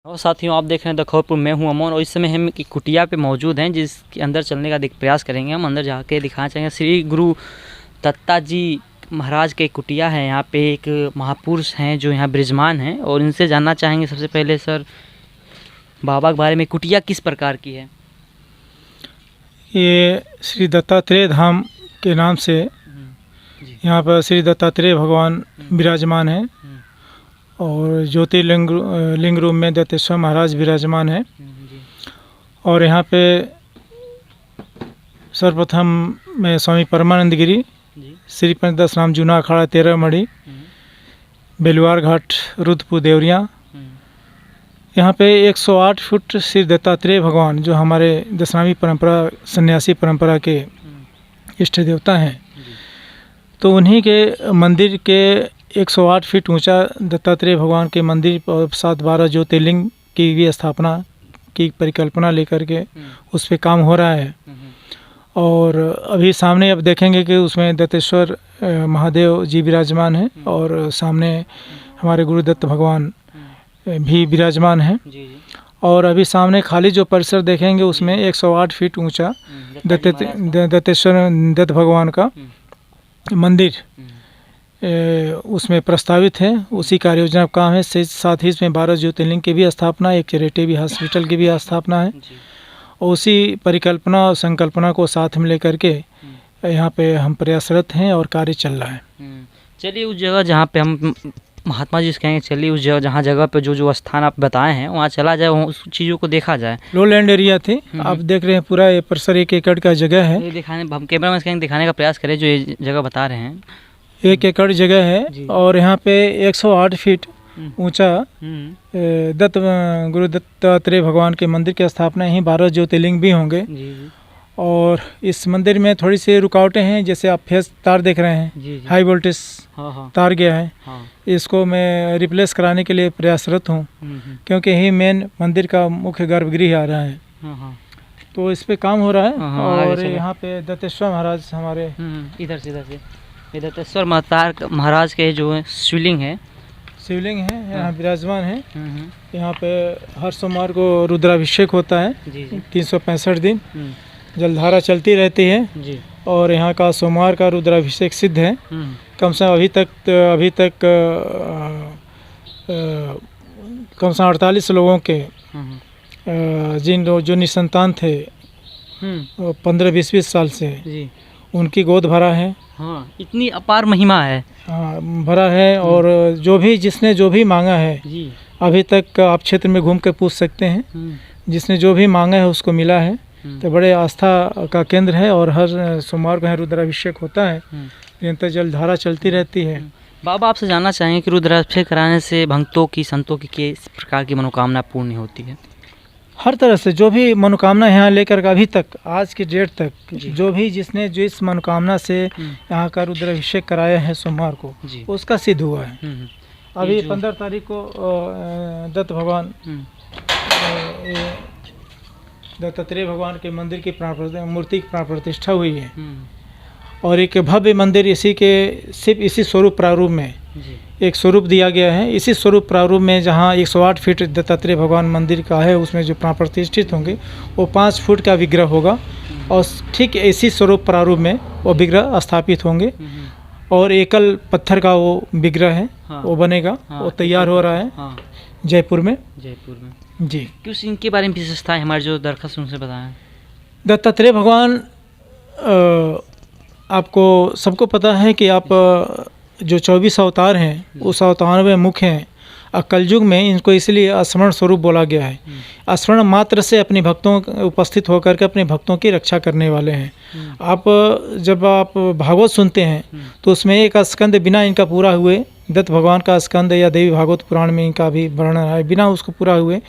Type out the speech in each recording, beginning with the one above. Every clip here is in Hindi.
और साथियों, आप देख रहे हैं द खबरपुर। मैं हूं अमन और इस समय हम एक कुटिया पे मौजूद हैं जिसके अंदर चलने का प्रयास करेंगे। हम अंदर जाके दिखाना चाहेंगे। श्री गुरु दत्ता जी महाराज के कुटिया है। यहाँ पे एक महापुरुष हैं जो यहाँ विराजमान हैं और इनसे जानना चाहेंगे। सबसे पहले सर, बाबा के बारे में कुटिया किस प्रकार की है? ये श्री दत्तात्रेय धाम के नाम से यहाँ पर श्री दत्तात्रेय भगवान विराजमान हैं और ज्योतिर्लिंग लिंग रूप में दत्तेश्वर महाराज विराजमान हैं। और यहाँ पे सर्वप्रथम में स्वामी परमानंद गिरी, श्री पंचदश राम जूना अखाड़ा 13 मढ़ी, बेलवार घाट, रुद्रपुर देवरिया। यहाँ पे 108 फुट श्री दत्तात्रेय भगवान जो हमारे दशनामी परंपरा सन्यासी परंपरा के इष्ट देवता हैं, तो उन्हीं के मंदिर के 108 फीट ऊंचा दत्तात्रेय भगवान के मंदिर और 7-12 ज्योतिर्लिंग की भी स्थापना की परिकल्पना लेकर के उस पर काम हो रहा है। और अभी सामने अब देखेंगे कि उसमें दत्तेश्वर महादेव जी विराजमान हैं और सामने हमारे गुरुदत्त भगवान भी विराजमान हैं। और अभी सामने खाली जो परिसर देखेंगे उसमें 108 फीट ऊंचा दत्तेश्वर दत्त भगवान का मंदिर उसमें प्रस्तावित है। उसी कार्य योजना का काम है। साथ ही इसमें 12 ज्योतिर्लिंग की भी स्थापना, एक चैरिटेबल हॉस्पिटल की भी स्थापना है। और उसी परिकल्पना और संकल्पना को साथ में लेकर के यहाँ पे हम प्रयासरत हैं और कार्य चल रहा है। चलिए उस जगह जहाँ पे हम महात्मा जी से कहेंगे, चलिए उस जगह पे जो स्थान आप बताए हैं वहाँ चला जाए, वहाँ उस चीज़ों को देखा जाए। लो लैंड एरिया थे, आप देख रहे हैं पूरा ये परिसर 1 एकड़ का जगह है। ये दिखाने, हम कैमरा में कहेंगे दिखाने का प्रयास करें जो ये जगह बता रहे हैं। 1 एकड़ जगह है और यहाँ पे 108 फीट ऊंचा गुरु दत्तात्रेय भगवान के मंदिर की स्थापना है। 12 ज्योतिर्लिंग भी होंगे। और इस मंदिर में थोड़ी सी रुकावटें हैं, जैसे आप फेस तार देख रहे हैं, हाई वोल्टेज तार गया है। इसको मैं रिप्लेस कराने के लिए प्रयासरत हूँ, क्योंकि ही मेन मंदिर का मुख्य गर्भगृह आ रहा है, तो इस पे काम हो रहा है। और यहाँ पे दत्तेश्वर महाराज हमारे इधर से दत्तेश्वर महाराज के जो है शिवलिंग है यहाँ विराजमान है। यहाँ पे हर सोमवार को रुद्राभिषेक होता है। 365 दिन जलधारा चलती रहती है और यहाँ का सोमवार का रुद्राभिषेक सिद्ध है। कम से कम से 48 लोगों के जो निसंतान थे 15-20 साल से, उनकी गोद भरा है। इतनी अपार महिमा है। भरा है। और जिसने जो भी मांगा है, अभी तक आप क्षेत्र में घूम के पूछ सकते हैं, जिसने जो भी मांगा है उसको मिला है। तो बड़े आस्था का केंद्र है और हर सोमवार को यहाँ रुद्राभिषेक होता है। निरंतर जलधारा चलती रहती है। बाबा, आपसे जानना चाहेंगे कि रुद्राभिषेक कराने से भक्तों की, संतों की किस प्रकार की मनोकामना पूर्ण होती है? हर तरह से जो भी मनोकामना यहाँ लेकर अभी तक, आज की डेट तक, जो भी जिसने जिस मनोकामना से यहाँ का रुद्राभिषेक कराया है सोमवार को, उसका सिद्ध हुआ है। अभी 15 तारीख को दत्त भगवान दत्तात्रेय भगवान के मंदिर की मूर्ति की प्राण प्रतिष्ठा हुई है। और एक भव्य मंदिर सिर्फ इसी स्वरूप प्रारूप में एक स्वरूप दिया गया है। इसी स्वरूप प्रारूप में जहाँ 108 फीट दत्तात्रेय भगवान मंदिर का है, उसमें जो प्राण प्रतिष्ठित होंगे वो 5 फुट का विग्रह होगा और ठीक इसी स्वरूप प्रारूप में वो विग्रह स्थापित होंगे। और एकल पत्थर का वो विग्रह है, वो बनेगा। वो तैयार हो रहा है जयपुर में जी। कुछ इनके बारे में विशेषता है हमारे जो दरखास्त उनसे बताएं। दत्तात्रेय भगवान, आपको सबको पता है कि आप जो 24 अवतार हैं, उस अवतार में मुख्य हैं। कलयुग में इनको इसलिए स्मरण स्वरूप बोला गया है। स्मरण मात्र से अपने भक्तों उपस्थित होकर के अपने भक्तों की रक्षा करने वाले हैं। जब आप भागवत सुनते हैं तो उसमें एक स्कंद बिना इनका पूरा हुए, दत्त भगवान का स्कंद या देवी भागवत पुराण में इनका भी वर्णन है, बिना उसको पूरा हुए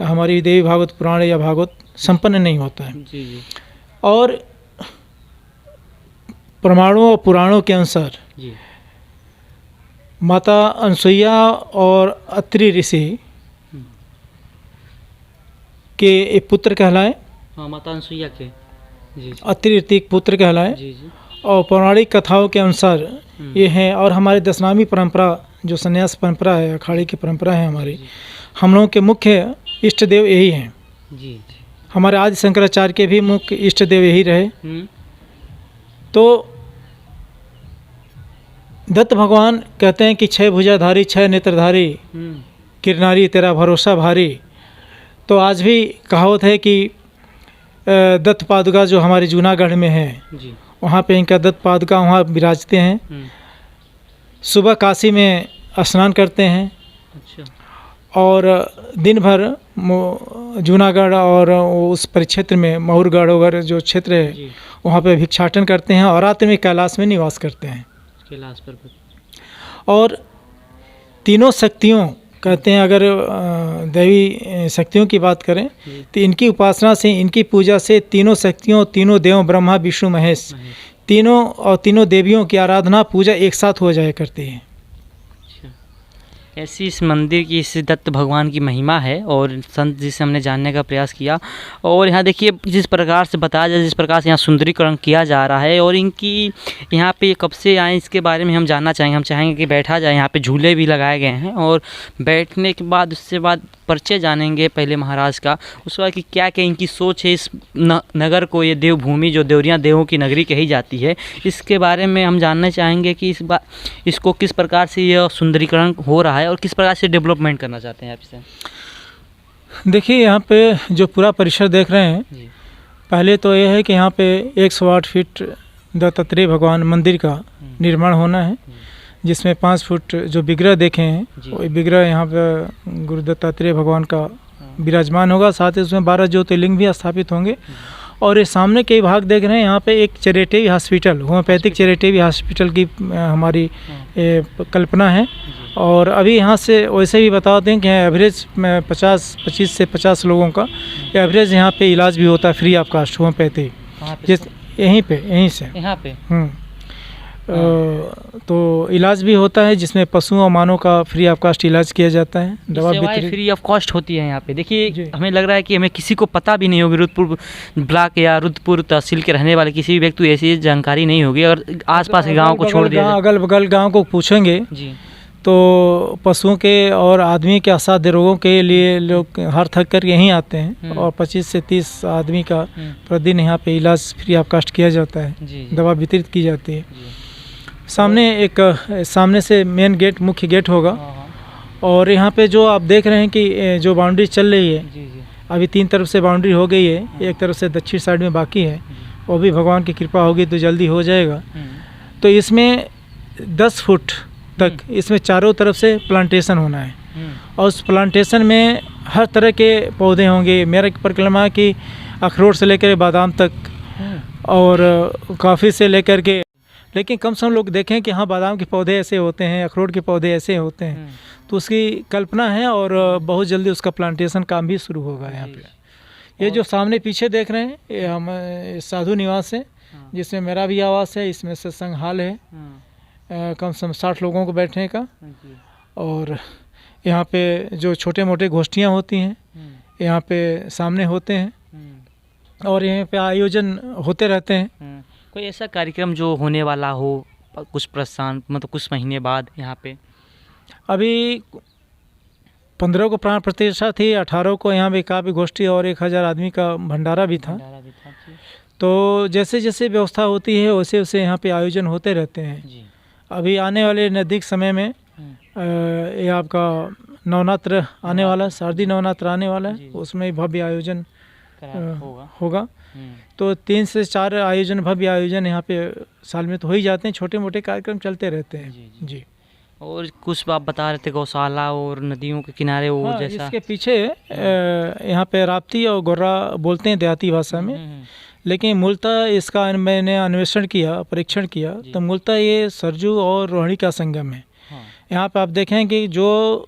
हमारी देवी भागवत पुराण या भागवत संपन्न नहीं होता है। और प्रमाणों और पुराणों के अनुसार माता अनसुईया और अत्रि ऋषि के एक पुत्र कहलाए। माता अनसुईया के अत्रि ऋषि पुत्र कहलाए। और पौराणिक कथाओं के अनुसार ये हैं। और हमारे दशनामी परंपरा जो संन्यास परंपरा है, अखाड़े की परंपरा है हमारी, हम लोगों के मुख्य इष्ट देव यही हैं। जी। हमारे आदि शंकराचार्य के भी मुख्य इष्ट देव यही रहे। हम्म। तो दत्त भगवान कहते हैं कि 6 भुजाधारी 6 नेत्रधारी हम्म। किरनारी तेरा भरोसा भारी। तो आज भी कहावत है कि दत्त पादुका जो हमारे जूनागढ़ में है, जी। वहाँ पे इनका दत्त पादुका वहाँ विराजते हैं। हम्म। सुबह काशी में स्नान करते हैं अच्छा। और दिन भर जूनागढ़ और उस परिक्षेत्र में महुरगढ़ वगैरह जो क्षेत्र है जी। वहाँ पे भिक्षाटन करते हैं और रात्रि में कैलाश में निवास करते हैं। कैलाश पर्वत। और तीनों शक्तियों कहते हैं, अगर दैवी शक्तियों की बात करें तो इनकी उपासना से, इनकी पूजा से तीनों शक्तियों, तीनों देवों ब्रह्मा विष्णु महेश, तीनों और तीनों देवियों की आराधना पूजा एक साथ हो जाया करती है। ऐसी इस मंदिर की, इस दत्त भगवान की महिमा है और संत जी से हमने जानने का प्रयास किया। और यहाँ देखिए जिस प्रकार से बताया जाए, जिस प्रकार से यहाँ सुंदरीकरण किया जा रहा है और इनकी यहाँ पे कब से आए इसके बारे में हम जानना चाहेंगे। हम चाहेंगे कि बैठा जाए। यहाँ पे झूले भी लगाए गए हैं और बैठने के बाद उससे बाद परिचय जानेंगे पहले महाराज का, उसके बाद कि क्या क्या इनकी सोच है इस नगर को, ये देवभूमि जो देवरिया देवों की नगरी कही जाती है, इसके बारे में हम जानना चाहेंगे कि इसको किस प्रकार से यह सुंदरीकरण हो रहा है और किस प्रकार से डेवलपमेंट करना चाहते हैं आप इसे। देखिए यहाँ पे जो पूरा परिसर देख रहे हैं, पहले तो यह है कि यहाँ पे 108 फीट दत्तात्रेय भगवान मंदिर का निर्माण होना है, जिसमें 5 फुट जो विग्रह देखे हैं वो विग्रह यहाँ पे गुरु दत्तात्रेय भगवान का विराजमान होगा। साथ ही उसमें 12 ज्योतिर्लिंग भी स्थापित होंगे। और ये सामने कई भाग देख रहे हैं, यहाँ पे एक चैरिटेटिव हॉस्पिटल, होम्योपैथिक चैरिटेटिव हॉस्पिटल की हमारी कल्पना है। और अभी यहाँ से वैसे भी बताते हैं कि एवरेज में 25 से 50 लोगों का एवरेज यहाँ पे इलाज भी होता है फ्री ऑफ कास्ट होम्योपैथी, यहीं से यहाँ पे। तो इलाज भी होता है जिसमें पशुओं और मानव का फ्री ऑफ कास्ट इलाज किया जाता है। दवा भी फ्री ऑफ कॉस्ट होती है यहाँ पे। देखिए हमें लग रहा है कि हमें किसी को पता भी नहीं होगी, रुद्रपुर ब्लॉक या रुद्रपुर तहसील के रहने वाले किसी भी व्यक्ति को ऐसी जानकारी नहीं होगी। अगर आसपास के गाँव को छोड़ दिया, अगल बगल गाँव को पूछेंगे जी, तो पशुओं के और आदमी के असाध्य रोगों के लिए लोग हर थक कर यहीं आते हैं और 25 से 30 आदमी का प्रतिदिन यहाँ पे इलाज फ्री ऑफ कास्ट किया जाता है। दवा वितरित की जाती है। सामने से मेन गेट, मुख्य गेट होगा। और यहाँ पे जो आप देख रहे हैं कि जो बाउंड्री चल रही है, अभी 3 तरफ से बाउंड्री हो गई है, एक तरफ से दक्षिण साइड में बाकी है, वो भी भगवान की कृपा होगी तो जल्दी हो जाएगा। तो इसमें 10 फुट तक इसमें चारों तरफ से प्लांटेशन होना है और उस प्लांटेशन में हर तरह के पौधे होंगे। मेरा परिक्रमा कि अखरोट से लेकर बादाम तक और कॉफ़ी से लेकर के, लेकिन कम से कम लोग देखें कि हाँ बादाम के पौधे ऐसे होते हैं, अखरोट के पौधे ऐसे होते हैं, तो उसकी कल्पना है और बहुत जल्दी उसका प्लांटेशन काम भी शुरू होगा यहाँ पे। ये जो सामने पीछे देख रहे हैं ये हम साधु निवास है, जिसमें मेरा भी आवास है, इसमें सत्संग हॉल है कम से कम 60 लोगों को बैठने का। और यहाँ पे जो छोटे मोटे गोष्ठियाँ होती हैं यहाँ पे सामने होते हैं और यहाँ पे आयोजन होते रहते हैं। कोई ऐसा कार्यक्रम जो होने वाला हो कुछ प्रस्थान, मतलब कुछ महीने बाद यहाँ पे? अभी 15 को प्राण प्रतिष्ठा थी, 18 को यहाँ पे काव्य गोष्ठी और 1000 आदमी का भंडारा भी था। तो जैसे जैसे व्यवस्था होती है वैसे वैसे यहाँ पे आयोजन होते रहते हैं। अभी आने वाले नज़दीक समय में ये आपका नवरात्र आने वाला, शारदीय नवरात्र आने वाला है, उसमें भव्य आयोजन होगा। तो 3 से 4 आयोजन, भव्य आयोजन यहाँ पे साल में तो हो ही जाते हैं, छोटे मोटे कार्यक्रम चलते रहते हैं। जी। और कुछ आप बता रहे थे गौशाला और नदियों के किनारे वो जैसा, इसके पीछे यहाँ पे राप्ती और गोर्रा बोलते हैं देहाती भाषा में, लेकिन मूलतः इसका मैंने अन्वेषण किया, परीक्षण किया, तो मूलतः ये सरजू और रोहिणी का संगम है। यहाँ पे आप देखें कि जो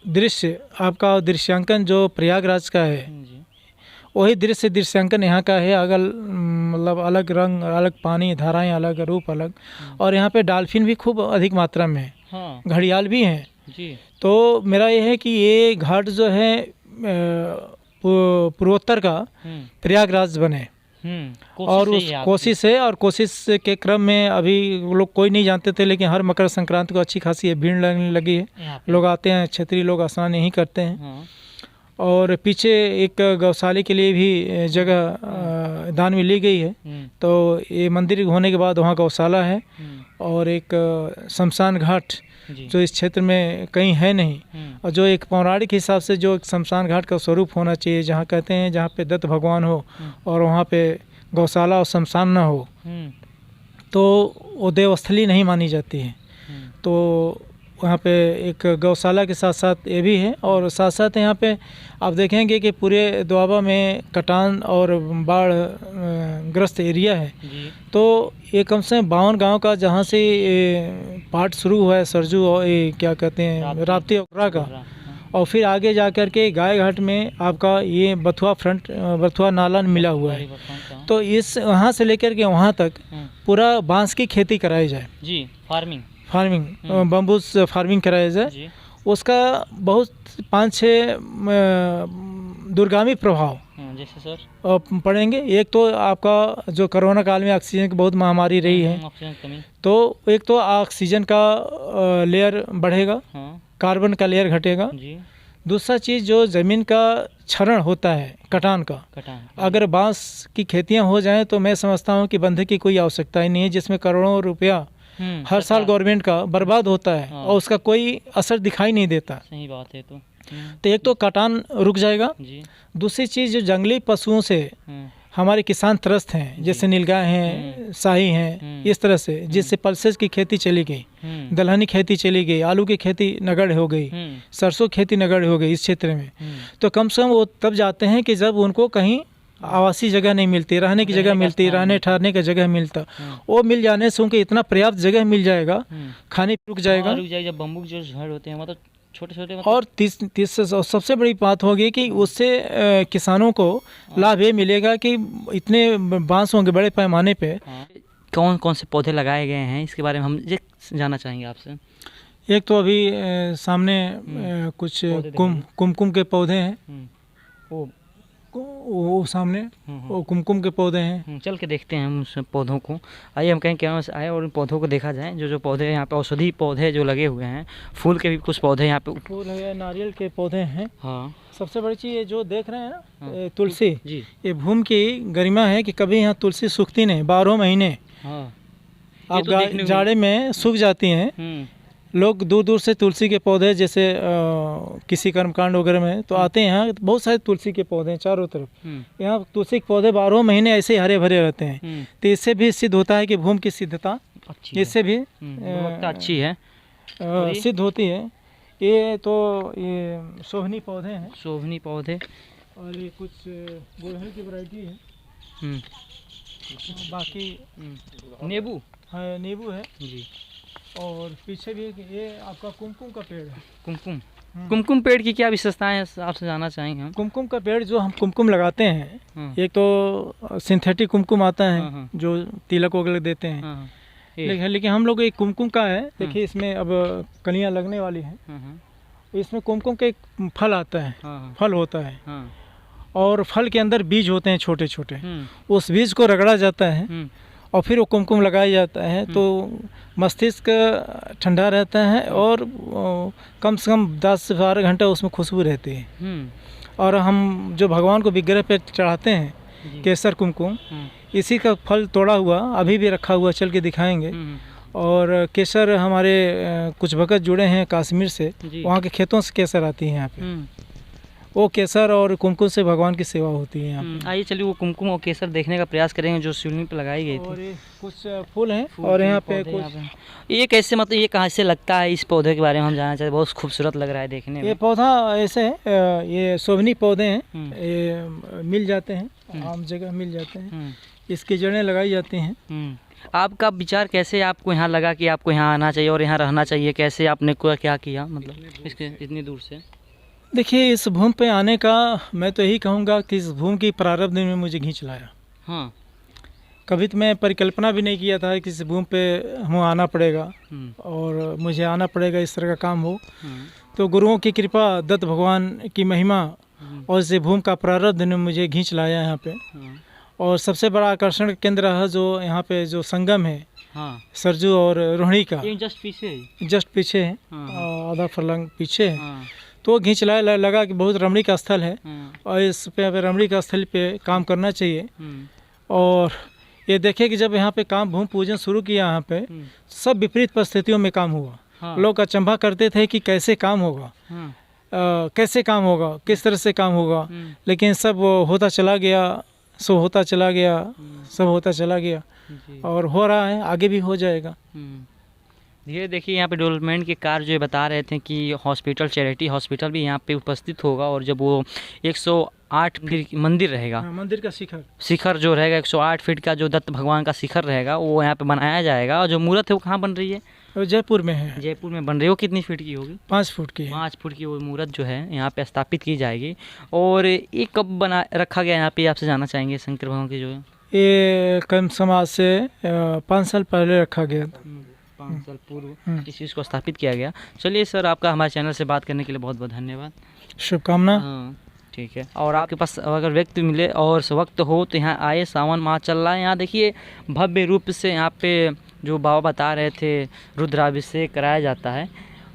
दृश्य आपका दृश्यांकन जो प्रयागराज का है वही दृश्यांकन यहाँ का है। मतलब अलग रंग, अलग पानी, धाराएं अलग, रूप अलग, और यहाँ पे डॉल्फिन भी खूब अधिक मात्रा में है, घड़ियाल भी हैं जी। तो मेरा ये है कि ये घाट जो है पूर्वोत्तर का प्रयागराज बने, और उस कोशिश है, और कोशिश के क्रम में अभी लोग कोई नहीं जानते थे, लेकिन हर मकर संक्रांति को अच्छी खासी भीड़ लगने लगी है। लोग आते हैं, क्षेत्रीय लोग स्नान यहीं करते हैं। और पीछे एक गौशाले के लिए भी जगह दान में ली गई है। तो ये मंदिर होने के बाद वहाँ गौशाला है, और एक शमशान घाट जो इस क्षेत्र में कहीं है नहीं, और जो एक पौराणिक हिसाब से जो एक शमशान घाट का स्वरूप होना चाहिए, जहाँ कहते हैं जहाँ पे दत्त भगवान हो और वहाँ पे गौशाला और शमशान ना हो, तो वो देवस्थली नहीं मानी जाती है। तो वहाँ पे एक गौशाला के साथ साथ ये भी है, और साथ साथ यहाँ पे आप देखेंगे कि पूरे दोआबा में कटान और बाढ़ ग्रस्त एरिया है। तो ये कम से कम 52 गांव का, जहाँ से पार्ट शुरू हुआ है सरजू और ये क्या कहते हैं राप्ती ओकरा का, और फिर आगे जा कर के गाय घाट में आपका ये बथुआ नाला मिला हुआ है। तो इस वहाँ से लेकर के वहाँ तक पूरा बांस की खेती कराई जाए जी, फार्मिंग बम्बूस फार्मिंग कराया जाए। उसका बहुत 5-6 दूरगामी प्रभाव जैसे सर पड़ेंगे। एक तो आपका जो कोरोना काल में ऑक्सीजन की बहुत महामारी रही है, तो एक तो ऑक्सीजन का लेयर बढ़ेगा, कार्बन का लेयर घटेगा। दूसरा चीज़ जो ज़मीन का क्षरण होता है, कटान का, अगर बांस की खेतियाँ हो जाएं तो मैं समझता हूँ कि बंधक की कोई आवश्यकता ही नहीं है, जिसमें करोड़ों रुपया हर साल गवर्नमेंट का बर्बाद होता है और उसका कोई असर दिखाई नहीं देता। सही बात है। तो एक तो कटान रुक जाएगा। दूसरी चीज़ जो जंगली पशुओं से हमारे किसान त्रस्त हैं, जैसे नीलगाय हैं, शाही हैं, इस तरह से, जिससे पल्सेस की खेती चली गई, दलहनी खेती चली गई, आलू की खेती नगण्य हो गई, सरसों खेती नगण्य हो गई इस क्षेत्र में। तो कम से कम वो तब जाते हैं कि जब उनको कहीं आवासीय जगह नहीं मिलती, रहने की जगह मिलती, रहने ठहरने का जगह मिलता, वो मिल जाने से उनको इतना पर्याप्त जगह मिल जाएगा, खाने रुक जाएगा। जब बम्बू जो झाड़ होते हैं मतलब छोटे-छोटे, और तीस सबसे बड़ी बात होगी कि उससे किसानों को लाभ ये मिलेगा कि इतने बांस होंगे बड़े पैमाने पे। कौन कौन से पौधे लगाए गए हैं इसके बारे में हम ये जानना चाहेंगे आपसे। एक तो अभी सामने कुछ कुमकुम के पौधे हैं, वो सामने वो कुमकुम के पौधे हैं। चल के देखते हैं हम उस पौधों को। आइए हम कहीं क्या आए और उन पौधों को देखा जाए, जो पौधे यहाँ पे औषधि पौधे जो लगे हुए हैं, फूल के भी कुछ पौधे यहाँ पे, फूल है, नारियल के पौधे हैं। हाँ, सबसे बड़ी चीज़ ये जो देख रहे हैं ना, तुलसी जी, ये भूमि की गरिमा है कि कभी यहाँ तुलसी सूखती नहीं, 12 महीने। हाँ, आप जाड़े में सूख जाती हैं। लोग दूर दूर से तुलसी के पौधे, जैसे किसी कर्मकांड वगैरह में तो आते हैं, यहाँ बहुत सारे तुलसी के पौधे हैं चारों तरफ। यहाँ तुलसी के पौधे 12 महीने ऐसे हरे भरे रहते हैं। तो इससे भी सिद्ध होता है कि भूमि की सिद्धता इससे भी अच्छी है, सिद्ध होती है। ये तो ये शोभनी पौधे हैं, शोभनी पौधे, और ये कुछ गुड़हल की वैरायटी है। बाकी नींबू, हाँ नींबू है जी। और पीछे भी ये आपका कुमकुम का पेड़ है। कुमकुम पेड़ की क्या विशेषताएं हैं आपसे जानना चाहेंगे हम। कुमकुम का पेड़ जो हम कुमकुम लगाते हैं, एक तो सिंथेटिक कुमकुम आता है जो तिलक वगैरह देते हैं, लेकिन हम लोग एक कुमकुम का है, देखिए इसमें अब कलियां लगने वाली हैं। इसमें कुमकुम के एक फल आता है, फल होता है, और फल के अंदर बीज होते हैं छोटे छोटे। उस बीज को रगड़ा जाता है और फिर वो कुमकुम लगाया जाता है, तो मस्तिष्क ठंडा रहता है, और कम से कम 10 से 12 घंटा उसमें खुशबू रहती है। और हम जो भगवान को विग्रह पे चढ़ाते हैं केसर कुमकुम, इसी का फल तोड़ा हुआ अभी भी रखा हुआ, चल के दिखाएंगे। और केसर हमारे कुछ भगत जुड़े हैं कश्मीर से, वहाँ के खेतों से केसर आती है यहाँ पे, वो केसर और कुमकुम से भगवान की सेवा होती है यहाँ पे। आइए चलिए वो कुमकुम और केसर देखने का प्रयास करेंगे जो शिवलिंग पे लगाई गई थी। और ये कुछ फूल हैं, और यहाँ पे कुछ ये कैसे, मतलब ये कहाँ से लगता है, इस पौधे के बारे में हम जानना चाहते हैं। बहुत खूबसूरत लग रहा है देखने में। ये पौधा ऐसे है, ये शोभनी पौधे हैं, ये मिल जाते हैं, आम जगह मिल जाते हैं, इसकी जड़ें लगाई जाती हैं। आपका विचार कैसे आपको यहाँ लगा कि आपको यहाँ आना चाहिए और यहाँ रहना चाहिए, कैसे आपने क्या किया, मतलब इसके इतनी दूर से। देखिए इस भूमि पे आने का मैं तो यही कहूँगा कि इस भूमि की प्रारब्ध ने मुझे खींच लाया। हाँ, कभी तो मैं परिकल्पना भी नहीं किया था कि इस भूमि पे हमें आना पड़ेगा और मुझे आना पड़ेगा, इस तरह का काम हो। तो गुरुओं की कृपा, दत्त भगवान की महिमा और इस भूमि का प्रारब्ध ने मुझे खींच लाया यहाँ पे। और सबसे बड़ा आकर्षण का केंद्र है जो यहाँ पे जो संगम है हाँ, सरजू और रोहिणी का, ये जस्ट पीछे है। जस्ट पीछे है, हाँ, आधा फर्लंग पीछे है। हाँ, तो घींच लगा कि बहुत रमणीक स्थल है हाँ, और इस पे रमणीक स्थल पे काम करना चाहिए। हम्म, और ये देखे कि जब यहाँ पे काम भूमि पूजन शुरू किया यहाँ पे हम्म, सब विपरीत परिस्थितियों में काम हुआ। हाँ, लोग अचंभा करते थे कि कैसे काम होगा, हाँ, कैसे काम होगा, किस तरह से काम होगा, हम्म, लेकिन सब होता चला गया, सो होता चला गया, सब होता चला गया जी, और हो रहा है, आगे भी हो जाएगा। धीरे देखिए यहाँ पे डेवलपमेंट के कार्य जो बता रहे थे कि हॉस्पिटल, चैरिटी हॉस्पिटल भी यहाँ पे उपस्थित होगा और जब वो 108 फीट की मंदिर रहेगा, हाँ, मंदिर का शिखर जो रहेगा 108 फीट का जो दत्त भगवान का शिखर रहेगा वो यहाँ पे बनाया जाएगा। और जो मूर्त है वो कहाँ बन रही है? और जयपुर में है, जयपुर में बन रही है। वो कितनी फीट की होगी? 5 फुट की है। 5 फुट की वो मूर्त जो है यहाँ पे स्थापित की जाएगी। और ये कब बना रखा गया यहाँ पे, आपसे जानना चाहेंगे? शंकर भगवान की जो है ये कम समाज से 5 साल पहले रखा गया था। 5 साल पूर्व इस चीज़ को स्थापित किया गया। चलिए सर, आपका हमारे चैनल से बात करने के लिए बहुत बहुत धन्यवाद। शुभकामना। हाँ, ठीक है। और आपके पास अगर व्यक्ति मिले और वक्त हो तो यहाँ आए, सावन माह चल रहा है। यहाँ देखिए भव्य रूप से यहाँ पे जो बाबा बता रहे थे रुद्राभिषेक कराया जाता है,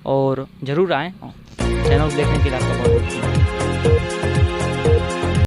और ज़रूर आएँ। चैनल को देखने के लिए आपका बहुत बहुत धन्यवाद।